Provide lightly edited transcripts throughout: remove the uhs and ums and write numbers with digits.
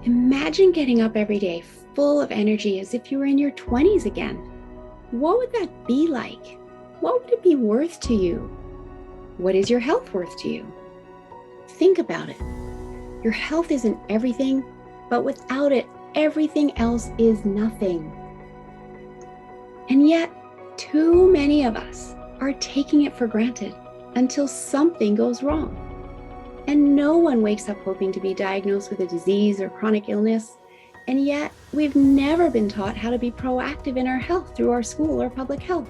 Imagine getting up every day full of energy as if you were in your 20s again. What would that be like? What would it be worth to you? What is your health worth to you? Think about it. Your health isn't everything, but without it, everything else is nothing. And yet, too many of us are taking it for granted until something goes wrong. And no one wakes up hoping to be diagnosed with a disease or chronic illness. And yet, we've never been taught how to be proactive in our health through our school or public health.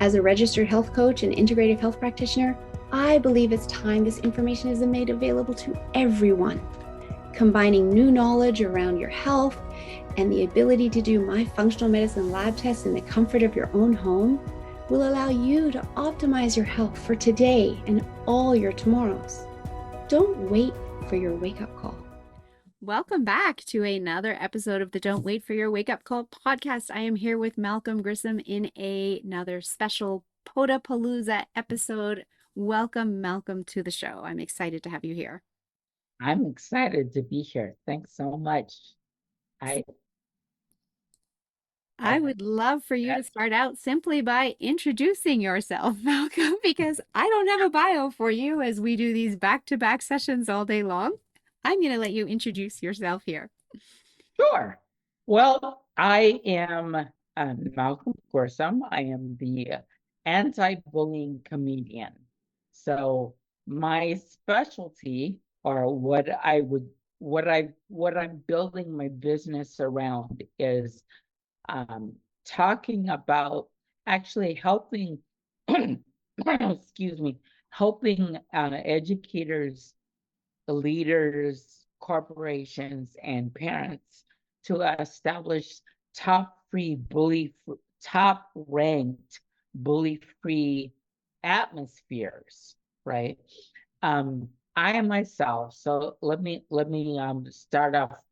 As a registered health coach and integrative health practitioner, I believe it's time this information is made available to everyone. Combining new knowledge around your health and the ability to do my functional medicine lab tests in the comfort of your own home will allow you to optimize your health for today and all your tomorrows. Don't wait for your wake-up call. Welcome back to another episode of the Don't Wait for Your Wake Up Call podcast. I am here with Malcolm Grissom in another special Podapalooza episode. Welcome, Malcolm, to the show. I'm excited to have you here. I'm excited to be here. Thanks so much. I would love for you to start out simply by introducing yourself, Malcolm, because I don't have a bio for you as we do these back-to-back sessions all day long. I'm going to let you introduce yourself here. Sure. Well, I am Malcolm Grissom. I am the anti-bullying comedian. So my specialty, or what I'm building my business around, is talking about actually helping, excuse me, helping educators, leaders, corporations, and parents to establish top ranked bully-free atmospheres, right? I myself, so let me start off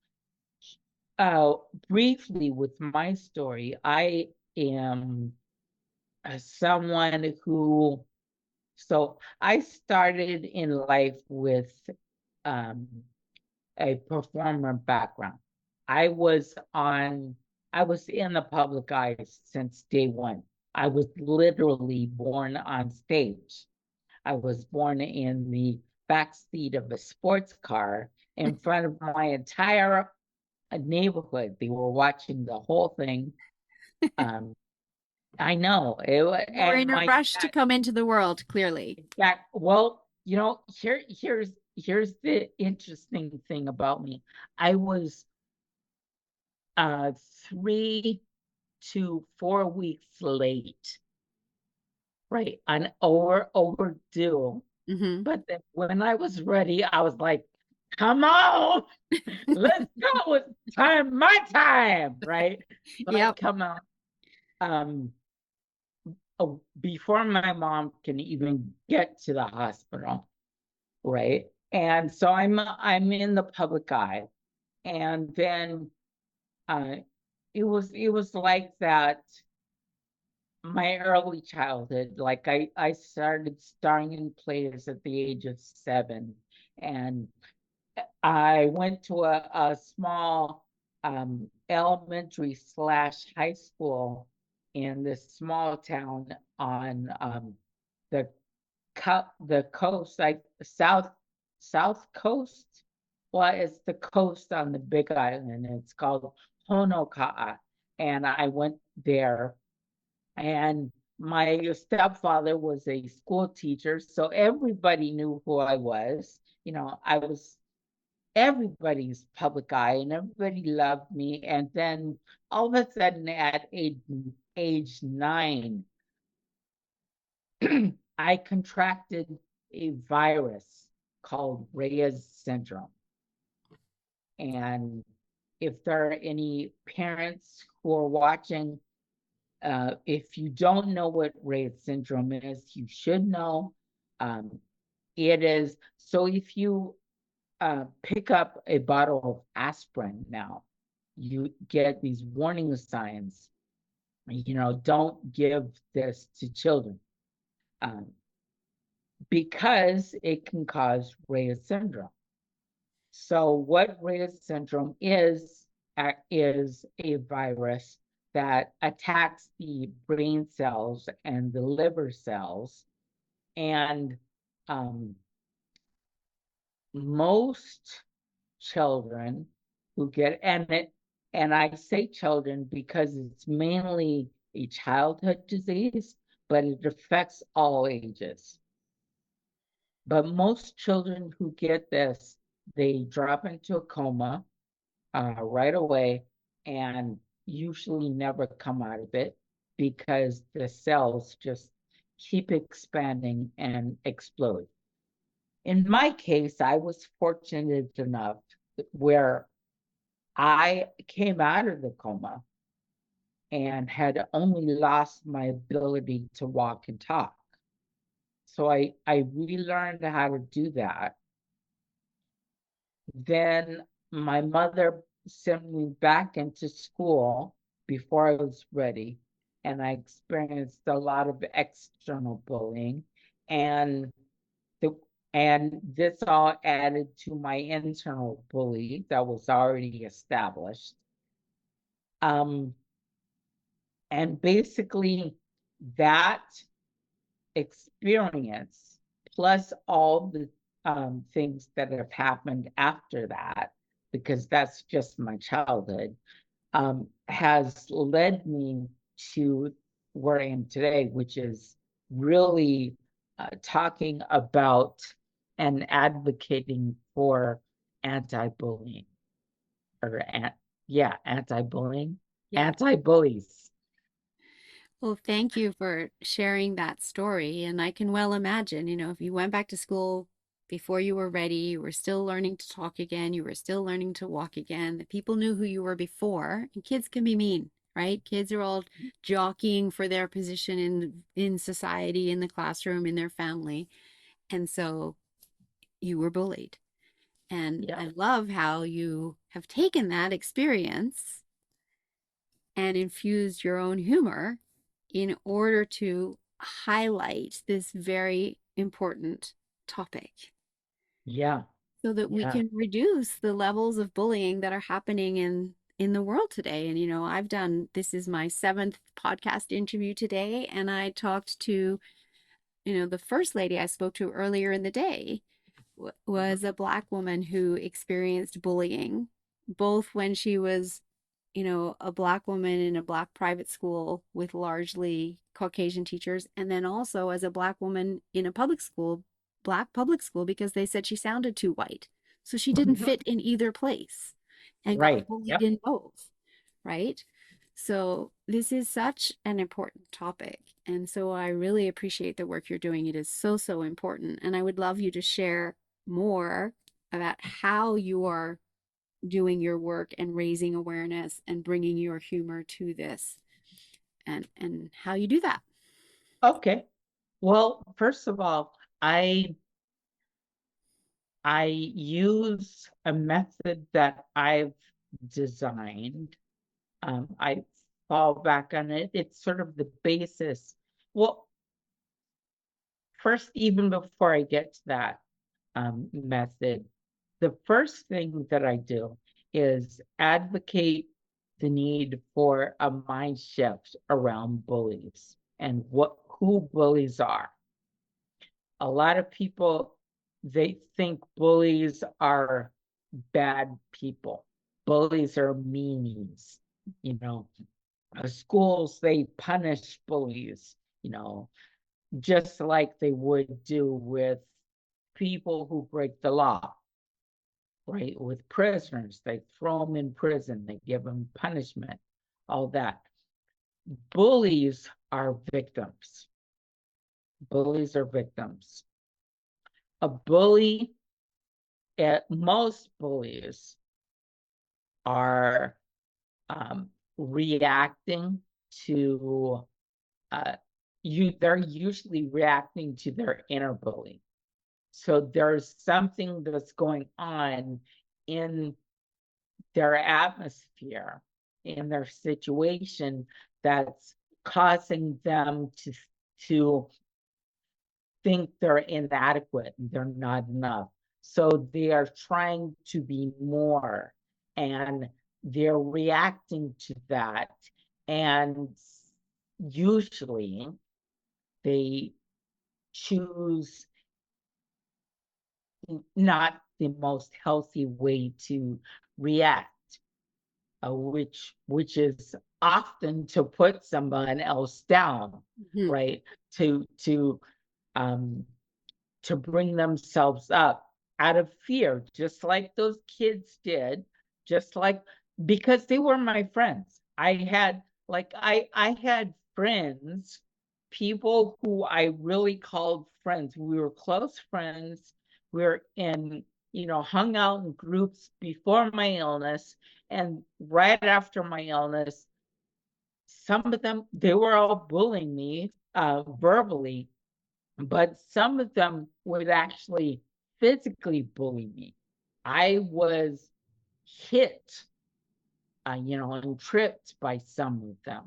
briefly with my story. I am someone who, so I started in life with a performer background. I was in the public eye since day one. I was literally born on stage. I was born in the backseat of a sports car in front of my entire neighborhood. They were watching the whole thing. I know it. You were in a rush to come into the world, clearly. Yeah. Well, here's the interesting thing about me. I was 3 to 4 weeks late, right? Overdue. Mm-hmm. But then when I was ready, I was like, come on, let's go. It's my time, right? So I Yep. come out before my mom can even get to the hospital, right? And so I'm in the public eye, and then uh, it was like that my early childhood. Like I started starring in plays at the age of 7, and I went to a small elementary slash high school in this small town on the the coast, like south coast. Well, it's the coast on the Big Island. It's called Honoka'a, and I went there. And my stepfather was a school teacher, so everybody knew who I was. I was everybody's public eye, and everybody loved me. And then all of a sudden, at age 9, I contracted a virus called Reyes syndrome. And if there are any parents who are watching, if you don't know what Reyes syndrome is, you should know. It is, so if you pick up a bottle of aspirin now, you get these warning signs. Don't give this to children. Because it can cause Reyes syndrome. So what Reyes syndrome is a virus that attacks the brain cells and the liver cells. And um, most children who get, and I say children because it's mainly a childhood disease, but it affects all ages. But most children who get this, they drop into a coma right away and usually never come out of it because the cells just keep expanding and explode. In my case, I was fortunate enough where I came out of the coma and had only lost my ability to walk and talk. So I relearned how to do that. Then my mother sent me back into school before I was ready, and I experienced a lot of external bullying, and the and this all added to my internal bully that was already established. Um, and basically that experience plus all the things that have happened after that, because that's just my childhood, has led me to where I am today, which is really talking about and advocating for anti-bullying or yeah, anti-bullying, Yeah. anti-bullies. Well, thank you for sharing that story. And I can well imagine, if you went back to school before you were ready, you were still learning to talk again, you were still learning to walk again, the people knew who you were before. And kids can be mean, right? Kids are all jockeying for their position in society, in the classroom, in their family. And so you were bullied. And Yeah, I love how you have taken that experience and infused your own humor in order to highlight this very important topic yeah, so that we yeah. can reduce the levels of bullying that are happening in the world today. And I've done, this is my 7th podcast interview today, and I talked to the first lady I spoke to earlier in the day was a Black woman who experienced bullying both when she was a Black woman in a Black private school with largely Caucasian teachers, and then also as a Black woman in a public school, Black public school, because they said she sounded too white. So she didn't fit in either place and got Right. bullied Yep. in both, right? So this is such an important topic. And so I really appreciate the work you're doing. It is so, so important. And I would love you to share more about how you are doing your work and raising awareness and bringing your humor to this and how you do that. Okay. Well, first of all, I use a method that I've designed. I fall back on it. It's sort of the basis. Well, first, even before I get to that method, the first thing that I do is advocate the need for a mind shift around bullies and who bullies are. A lot of people, they think bullies are bad people. Bullies are meanies, you know. Schools, they punish bullies, just like they would do with people who break the law, right? With prisoners, they throw them in prison, they give them punishment, all that. Bullies are victims. Bullies are victims. A bully, most bullies are reacting to uh, they're usually reacting to their inner bully. So there's something that's going on in their atmosphere, in their situation, that's causing them to think they're inadequate, they're not enough. So they are trying to be more, and they're reacting to that. And usually they choose not the most healthy way to react, which is often to put someone else down, right? To um, to bring themselves up out of fear, just like those kids did, just like, because they were my friends. I had friends, people who I really called friends. We were close friends. We were in, hung out in groups before my illness and right after my illness. Some of them, they were all bullying me verbally, but some of them would actually physically bully me. I was hit, and tripped by some of them,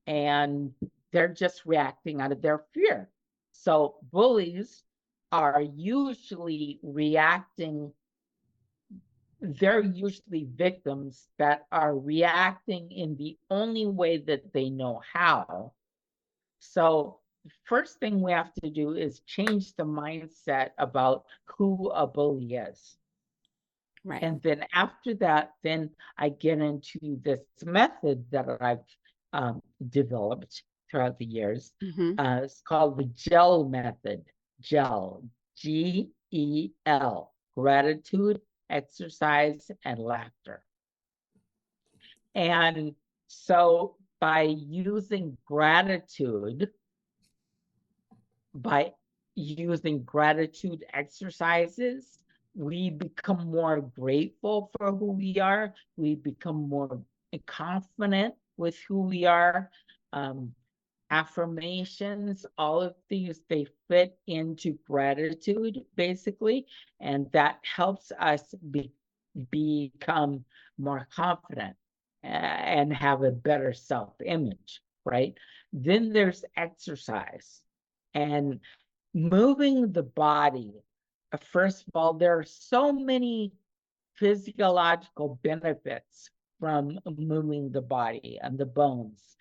and they're just reacting out of their fear. So bullies are usually reacting, they're usually victims that are reacting in the only way that they know how. So first thing we have to do is change the mindset about who a bully is. Right. And then after that, then I get into this method that I've developed throughout the years. It's called the GEL method. GEL, GEL, gratitude, exercise, and laughter. And so by using gratitude, by using gratitude exercises, we become more grateful for who we are. We become more confident with who we are. Affirmations, all of these, they fit into gratitude, basically, and that helps us become more confident and have a better self-image, right? Then there's exercise. And moving the body, first of all, there are so many physiological benefits from moving the body and the bones.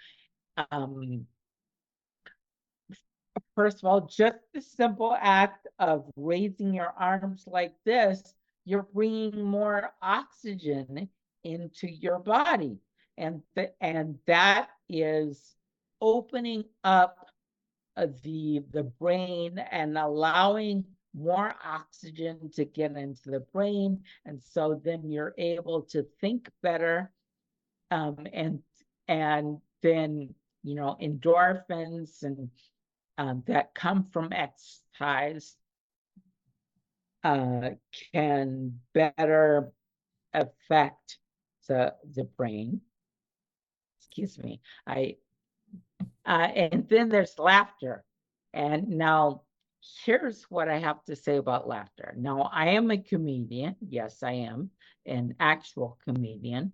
First of all, just the simple act of raising your arms like this, you're bringing more oxygen into your body. And that is opening up the brain and allowing more oxygen to get into the brain. And so then you're able to think better. And then, endorphins and that come from exercise can better affect the brain. Excuse me. And then there's laughter. And now here's what I have to say about laughter. Now, I am a comedian. Yes, I am an actual comedian.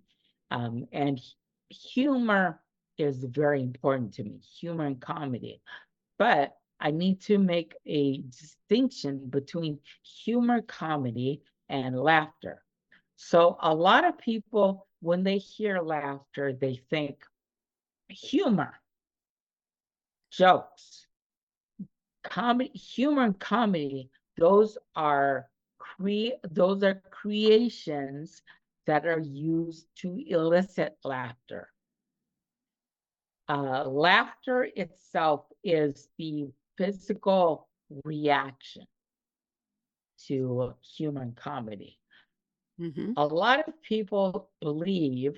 And humor is very important to me, humor and comedy. But I need to make a distinction between humor, comedy, and laughter. So a lot of people, when they hear laughter, they think humor, jokes, comedy, humor and comedy, those are creations that are used to elicit laughter. Laughter itself is the physical reaction to human comedy. A lot of people believe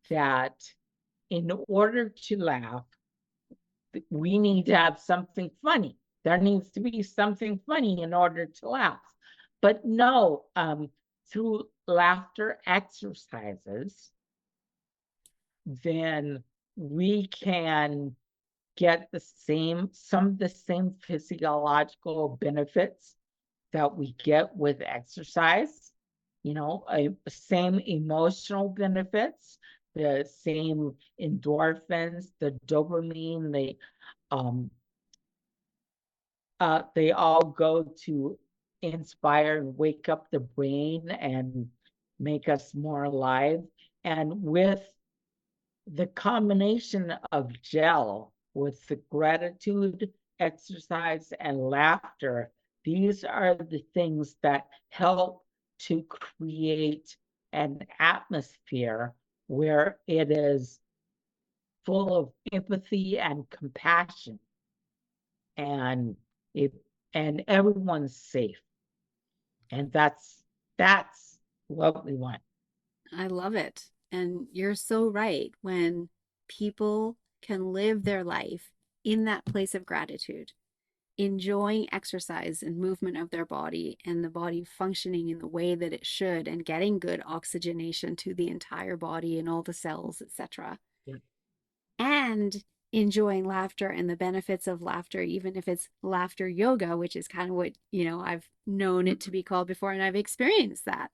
that in order to laugh, we need to have something funny. There needs to be something funny in order to laugh. But no, through laughter exercises, then we can get some of the same physiological benefits that we get with exercise, same emotional benefits, the same endorphins, the dopamine, they all go to inspire, wake up the brain and make us more alive. And with the combination of gel with the gratitude, exercise, and laughter, these are the things that help to create an atmosphere where it is full of empathy and compassion, and it and everyone's safe. And that's what we want. I love it. And you're so right. When people can live their life in that place of gratitude, enjoying exercise and movement of their body and the body functioning in the way that it should and getting good oxygenation to the entire body and all the cells, etc. Yeah. And enjoying laughter and the benefits of laughter, even if it's laughter yoga, which is kind of what, I've known it to be called before, and I've experienced that.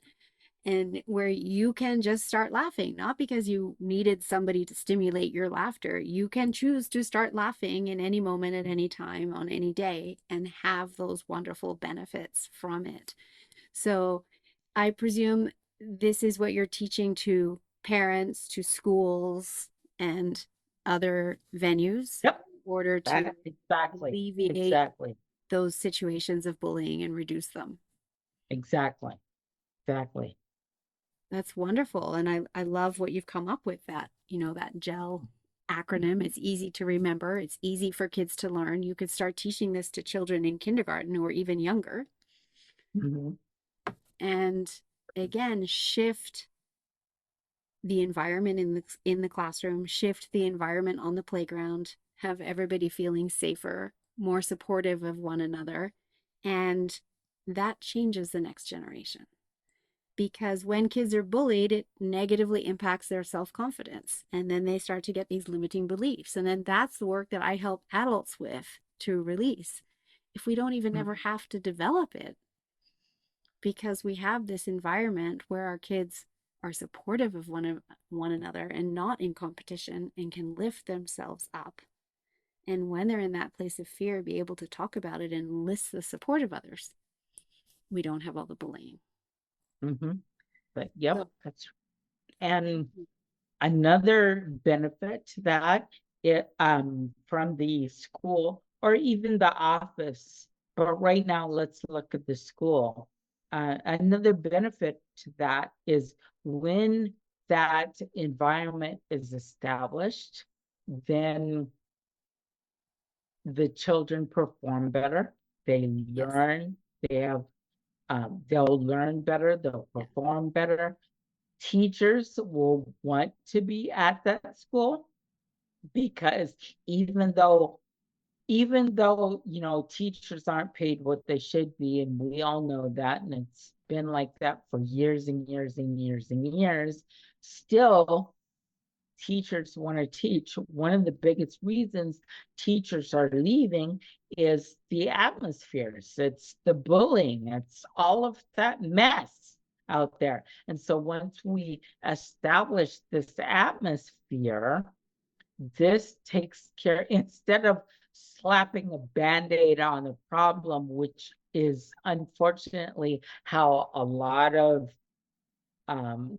And where you can just start laughing, not because you needed somebody to stimulate your laughter. You can choose to start laughing in any moment, at any time, on any day, and have those wonderful benefits from it. So I presume this is what you're teaching to parents, to schools, and other venues Yep. in order to Exactly. alleviate Exactly. those situations of bullying and reduce them. Exactly. Exactly. That's wonderful. And I love what you've come up with, that, that GEL acronym. It's easy to remember. It's easy for kids to learn. You could start teaching this to children in kindergarten or even younger. Mm-hmm. And again, shift the environment in the classroom, shift the environment on the playground, have everybody feeling safer, more supportive of one another. And that changes the next generation. Because when kids are bullied, it negatively impacts their self-confidence. And then they start to get these limiting beliefs. And then that's the work that I help adults with to release. If we don't even ever have to develop it, because we have this environment where our kids are supportive of one another and not in competition and can lift themselves up. And when they're in that place of fear, be able to talk about it and enlist the support of others. We don't have all the bullying. Mm-hmm. But yep, So, that's and another benefit to that, it from the school or even the office, but right now let's look at the school. Another benefit to that is when that environment is established, then the children perform better. They yes, learn, they have they'll learn better, they'll yeah, perform better. Teachers will want to be at that school because even though teachers aren't paid what they should be, and we all know that, and it's been like that for years and years and years and years, still teachers want to teach. One of the biggest reasons teachers are leaving is the atmospheres. It's the bullying. It's all of that mess out there. And so once we establish this atmosphere, this takes care, instead of slapping a band-aid on a problem, which is unfortunately how a lot of um,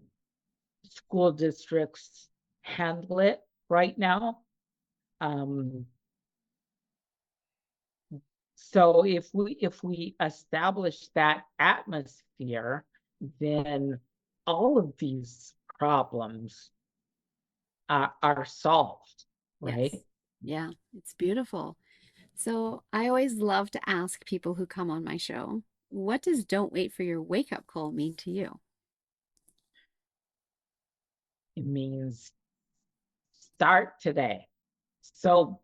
school districts handle it right now. Um, so if we establish that atmosphere, then all of these problems are solved, yes. right? Yeah, it's beautiful. So I always love to ask people who come on my show, what does "don't wait for your wake up call" mean to you? It means start today. So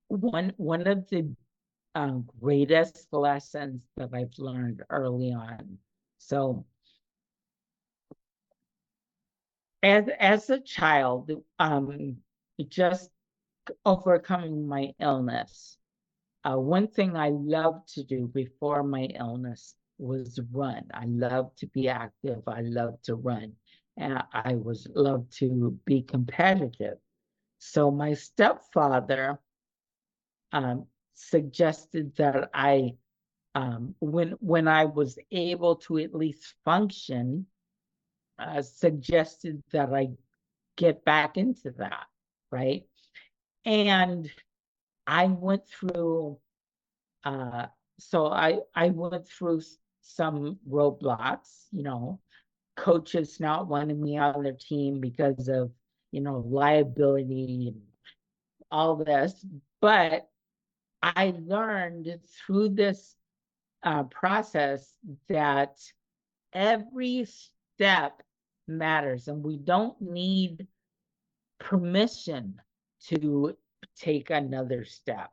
one of the greatest lessons that I've learned early on. So as a child, just overcoming my illness. One thing I loved to do before my illness was run. I loved to be active. I loved to run. And I was loved to be competitive. So my stepfather suggested that I when I was able to at least function, suggested that I get back into that, right? And I went through, so I went through some roadblocks, coaches not wanting me on their team because of, liability and all this. But I learned through this process that every step matters, and we don't need permission to take another step,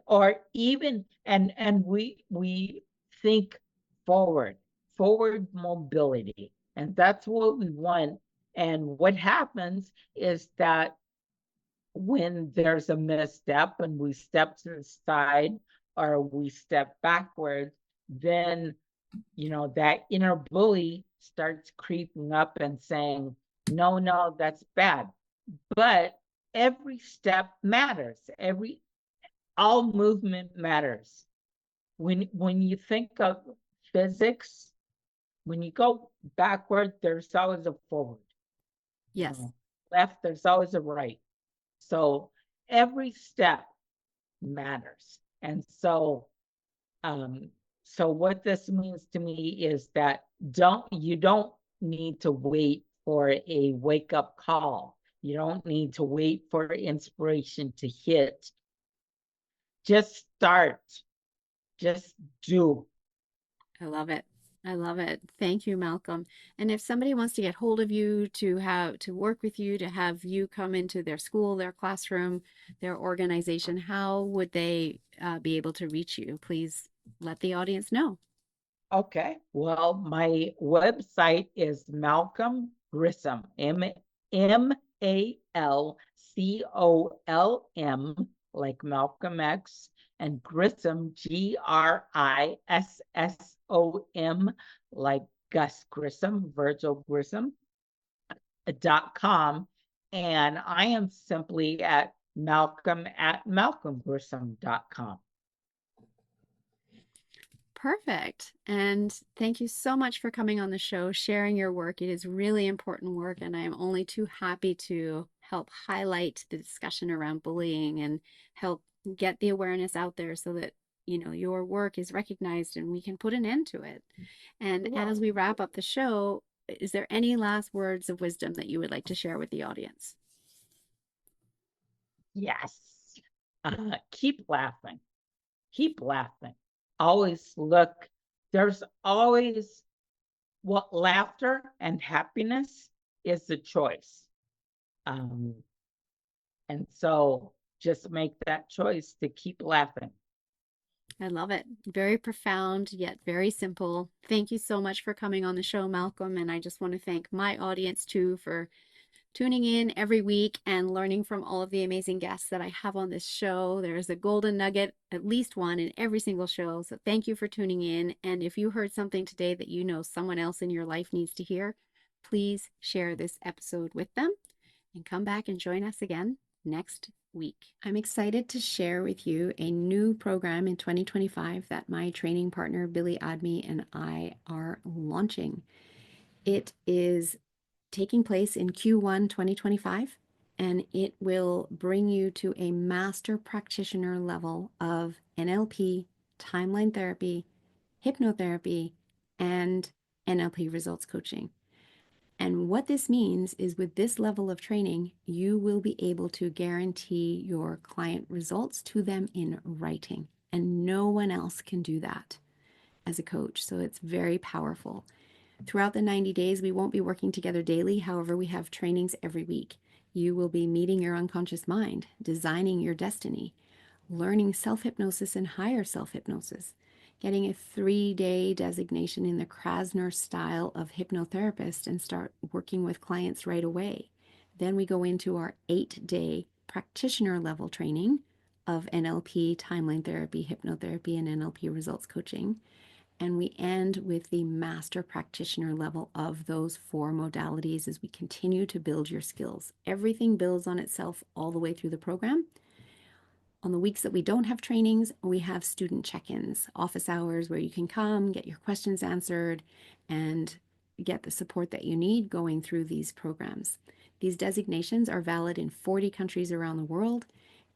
or even, and we think forward mobility, and that's what we want. And what happens is that when there's a misstep and we step to the side or we step backwards, then that inner bully starts creeping up and saying, no, that's bad. But every step matters. All movement matters. When you think of physics, when you go backward, there's always a forward. Yes. Left, there's always a right. So every step matters. And so what this means to me is that you don't need to wait for a wake-up call. You don't need to wait for inspiration to hit. Just start. Just do. I love it. I love it. Thank you, Malcolm. And if somebody wants to get hold of you, to work with you, to have you come into their school, their classroom, their organization, how would they be able to reach you? Please let the audience know. Okay. Well, my website is Malcolm Grissom, Malcolm, like Malcolm X, and Grissom, Grissom, like Gus Grissom, Virgil Grissom, .com. And I am simply at malcolm@malcolmgrissom.com. Perfect. And thank you so much for coming on the show, sharing your work. It is really important work, and I am only too happy to help highlight the discussion around bullying and help get the awareness out there so that your work is recognized and we can put an end to it. And as we wrap up the show, is there any last words of wisdom that you would like to share with the audience? Yes. Keep laughing. Keep laughing. Always look. There's always laughter and happiness is the choice. And so just make that choice to keep laughing. I love it. Very profound, yet very simple. Thank you so much for coming on the show, Malcolm. And I just want to thank my audience too for tuning in every week and learning from all of the amazing guests that I have on this show. There's a golden nugget, at least one in every single show. So thank you for tuning in. And if you heard something today that you know someone else in your life needs to hear, please share this episode with them and come back and join us again next week. I'm excited to share with you a new program in 2025 that my training partner, Billy Admi, and I are launching. It is taking place in Q1 2025, and it will bring you to a master practitioner level of NLP, timeline therapy, hypnotherapy, and NLP results coaching. And what this means is with this level of training, you will be able to guarantee your client results to them in writing. And no one else can do that as a coach. So it's very powerful. Throughout the 90 days, we won't be working together daily. However, we have trainings every week. You will be meeting your unconscious mind, designing your destiny, learning self-hypnosis and higher self-hypnosis, getting a 3-day designation in the Krasner style of hypnotherapist and start working with clients right away. Then we go into our 8-day practitioner level training of NLP, timeline therapy, hypnotherapy, and NLP results coaching. And we end with the master practitioner level of those 4 modalities as we continue to build your skills. Everything builds on itself all the way through the program. On the weeks that we don't have trainings, we have student check-ins, office hours where you can come, get your questions answered, and get the support that you need going through these programs. These designations are valid in 40 countries around the world,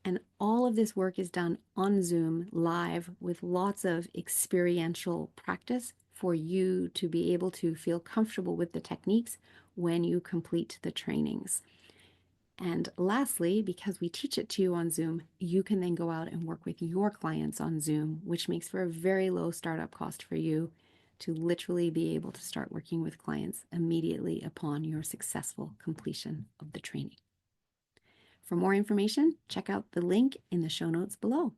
and all of this work is done on Zoom live with lots of experiential practice for you to be able to feel comfortable with the techniques when you complete the trainings. And lastly, because we teach it to you on Zoom, you can then go out and work with your clients on Zoom, which makes for a very low startup cost for you to literally be able to start working with clients immediately upon your successful completion of the training. For more information, check out the link in the show notes below.